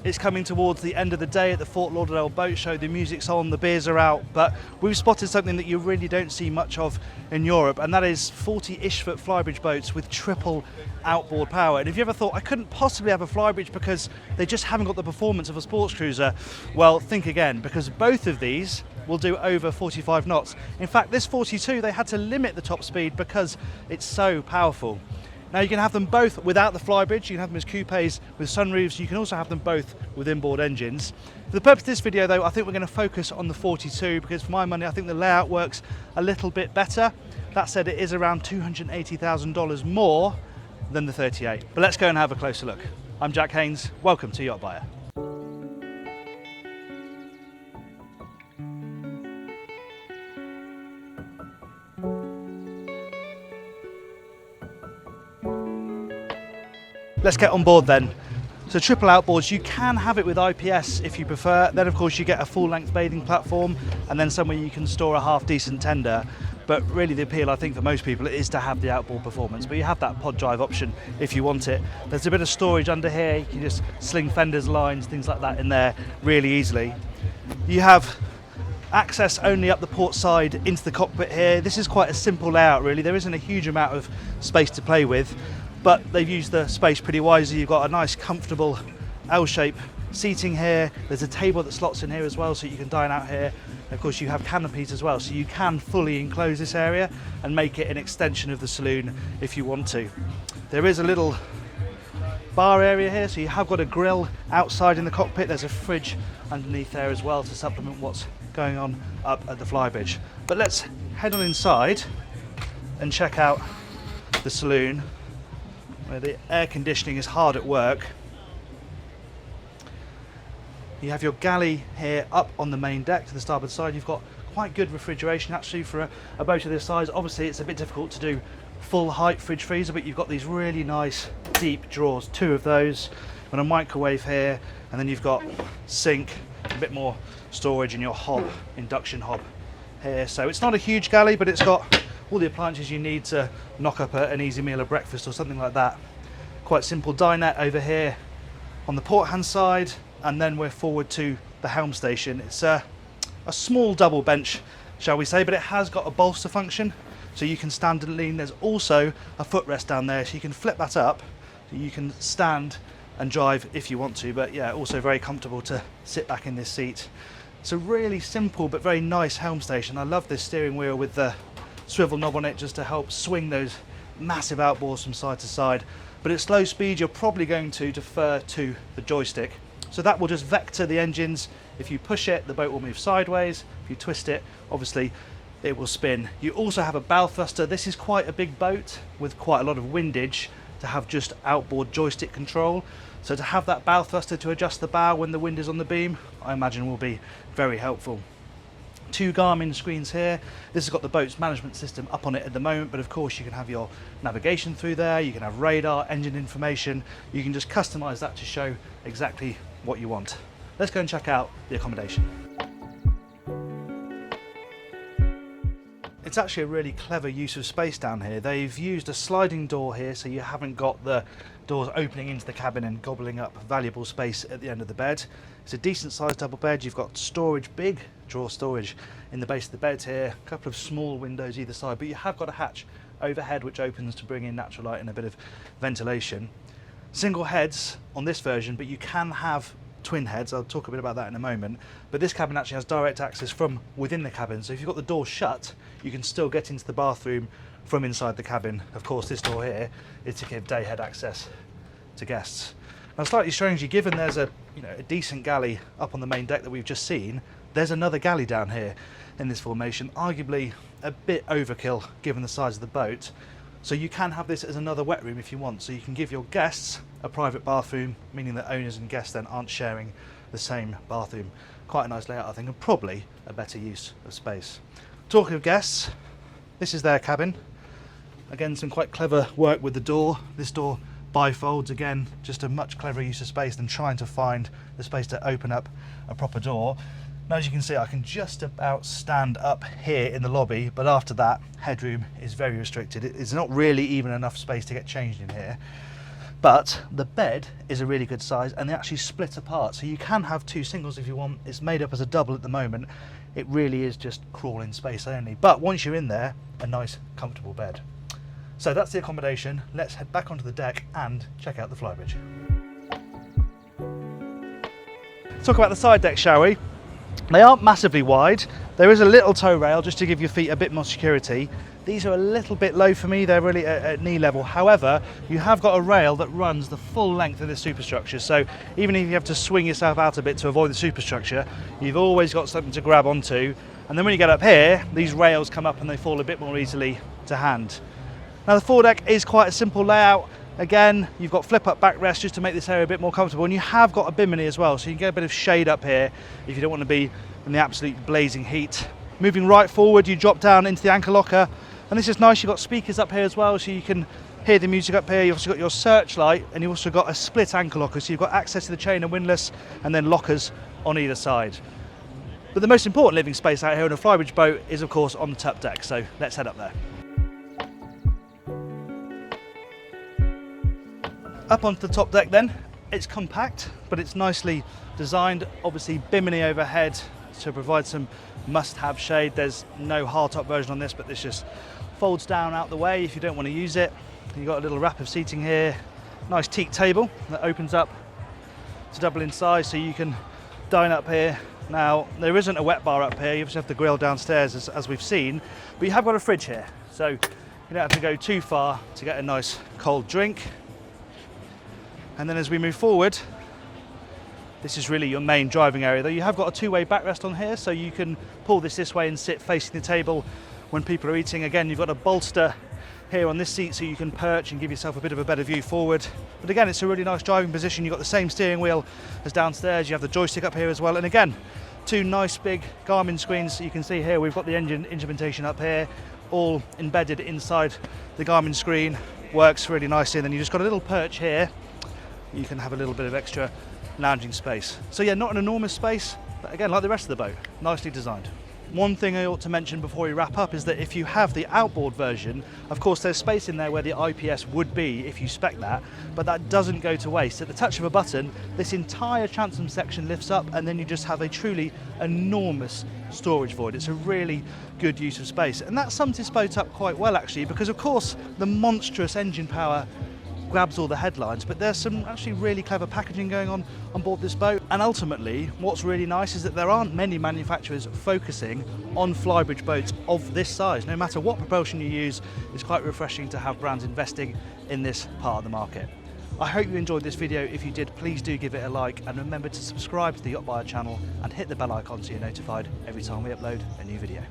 It's coming towards the end of the day at the Fort Lauderdale Boat Show. The music's on, the beers are out, but we've spotted something that you really don't see much of in Europe, and that is 40-ish foot Flybridge boats with triple outboard power. And if you ever thought, I couldn't possibly have a Flybridge because they just haven't got the performance of a sports cruiser, well, think again, because both of these will do over 45 knots. In fact, this 42, they had to limit the top speed because it's so powerful. Now you can have them both without the Flybridge, you can have them as coupes with sunroofs, you can also have them both with inboard engines. For the purpose of this video though, I think we're going to focus on the 42 because for my money I think the layout works a little bit better. That said, it is around $280,000 more than the 38. But let's go and have a closer look. I'm Jack Haines, welcome to YachtBuyer. Let's get on board then. So triple outboards, you can have it with IPS if you prefer. Then of course you get a full length bathing platform and then somewhere you can store a half decent tender. But really the appeal I think for most people is to have the outboard performance, but you have that pod drive option if you want it. There's a bit of storage under here, you can just sling fenders, lines, things like that in there really easily. You have access only up the port side into the cockpit here. This is quite a simple layout really, there isn't a huge amount of space to play with. But they've used the space pretty wisely. You've got a nice comfortable L-shape seating here. There's a table that slots in here as well so you can dine out here. Of course you have canopies as well so you can fully enclose this area and make it an extension of the saloon if you want to. There is a little bar area here so you have got a grill outside in the cockpit. There's a fridge underneath there as well to supplement what's going on up at the Flybridge. But let's head on inside and check out the saloon, where the air conditioning is hard at work. You have your galley here up on the main deck to the starboard side. You've got quite good refrigeration actually for a boat of this size. Obviously it's a bit difficult to do full height fridge freezer, but you've got these really nice deep drawers, two of those, and a microwave here, and then you've got sink, a bit more storage in your hob, induction hob here. So it's not a huge galley, but it's got all the appliances you need to knock up an easy meal of breakfast or something like that. Quite simple dinette over here on the port hand side, and then we're forward to the Helm Station. It's a small double bench, shall we say, but it has got a bolster function so you can stand and lean. There's also a footrest down there so you can flip that up so you can stand and drive if you want to, but yeah, also very comfortable to sit back in this seat. It's a really simple but very nice Helm Station. I love this steering wheel with the swivel knob on it just to help swing those massive outboards from side to side. But at slow speed you're probably going to defer to the joystick, so that will just vector the engines. If you push it, the boat will move sideways. If you twist it, obviously it will spin. You also have a bow thruster. This is quite a big boat with quite a lot of windage to have just outboard joystick control, so to have that bow thruster to adjust the bow when the wind is on the beam, I imagine will be very helpful. Two Garmin screens here. This has got the boat's management system up on it at the moment, but of course you can have your navigation through there, you can have radar, engine information, you can just customize that to show exactly what you want. Let's go and check out the accommodation. It's actually a really clever use of space down here. They've used a sliding door here so you haven't got the doors opening into the cabin and gobbling up valuable space at the end of the bed. It's a decent sized double bed. You've got storage, big drawer storage in the base of the bed here, a couple of small windows either side, but you have got a hatch overhead which opens to bring in natural light and a bit of ventilation. Single heads on this version, but you can have twin heads. I'll talk a bit about that in a moment, but this cabin actually has direct access from within the cabin, so if you've got the door shut you can still get into the bathroom from inside the cabin. Of course this door here is to give day head access to guests. Now slightly strangely, given there's a decent galley up on the main deck that we've just seen, there's another galley down here in this formation, arguably a bit overkill given the size of the boat. So you can have this as another wet room if you want, so you can give your guests a private bathroom, meaning that owners and guests then aren't sharing the same bathroom. Quite a nice layout I think, and probably a better use of space. Talking of guests, this is their cabin. Again, some quite clever work with the door. This door bifolds, again, just a much cleverer use of space than trying to find the space to open up a proper door. Now as you can see, I can just about stand up here in the lobby, but after that headroom is very restricted. It's not really even enough space to get changed in here. But the bed is a really good size, and they actually split apart, so you can have two singles if you want. It's made up as a double at the moment. It really is just crawling space only, but once you're in there, a nice comfortable bed. So that's the accommodation. Let's head back onto the deck and check out the Flybridge. Talk about the side deck, shall we? They aren't massively wide. There is a little tow rail just to give your feet a bit more security. These are a little bit low for me, they're really at knee level. However, you have got a rail that runs the full length of this superstructure, so even if you have to swing yourself out a bit to avoid the superstructure, you've always got something to grab onto. And then when you get up here, these rails come up and they fall a bit more easily to hand. Now the foredeck is quite a simple layout. Again, you've got flip-up backrest just to make this area a bit more comfortable, and you have got a bimini as well, so you can get a bit of shade up here if you don't want to be in the absolute blazing heat. Moving right forward, you drop down into the anchor locker, and this is nice. You've got speakers up here as well, so you can hear the music up here. You've also got your searchlight, and you've also got a split anchor locker, so you've got access to the chain and windlass, and then lockers on either side. But the most important living space out here on a Flybridge boat is, of course, on the top deck, so let's head up there. Up onto the top deck then. It's compact, but it's nicely designed. Obviously bimini overhead to provide some must-have shade. There's no hardtop version on this, but this just folds down out the way if you don't want to use it. You've got a little wrap of seating here. Nice teak table that opens up to double in size, so you can dine up here. Now, there isn't a wet bar up here. You just have the grill downstairs as we've seen, but you have got a fridge here, so you don't have to go too far to get a nice cold drink. And then as we move forward, this is really your main driving area, though you have got a two-way backrest on here, so you can pull this way and sit facing the table when people are eating. Again, you've got a bolster here on this seat, so you can perch and give yourself a bit of a better view forward. But again, it's a really nice driving position. You've got the same steering wheel as downstairs. You have the joystick up here as well. And again, two nice big Garmin screens. You can see here, we've got the engine instrumentation up here, all embedded inside the Garmin screen. Works really nicely. And then you just got a little perch here. You can have a little bit of extra lounging space. So yeah, not an enormous space, but again, like the rest of the boat, nicely designed. One thing I ought to mention before we wrap up is that if you have the outboard version, of course there's space in there where the IPS would be if you spec that, but that doesn't go to waste. At the touch of a button, this entire transom section lifts up, and then you just have a truly enormous storage void. It's a really good use of space, and that sums this boat up quite well actually, because of course the monstrous engine power grabs all the headlines, but there's some actually really clever packaging going on board this boat. And ultimately, what's really nice is that there aren't many manufacturers focusing on Flybridge boats of this size. No matter what propulsion you use, it's quite refreshing to have brands investing in this part of the market. I hope you enjoyed this video. If you did, please do give it a like, and remember to subscribe to the YachtBuyer channel and hit the bell icon so you're notified every time we upload a new video.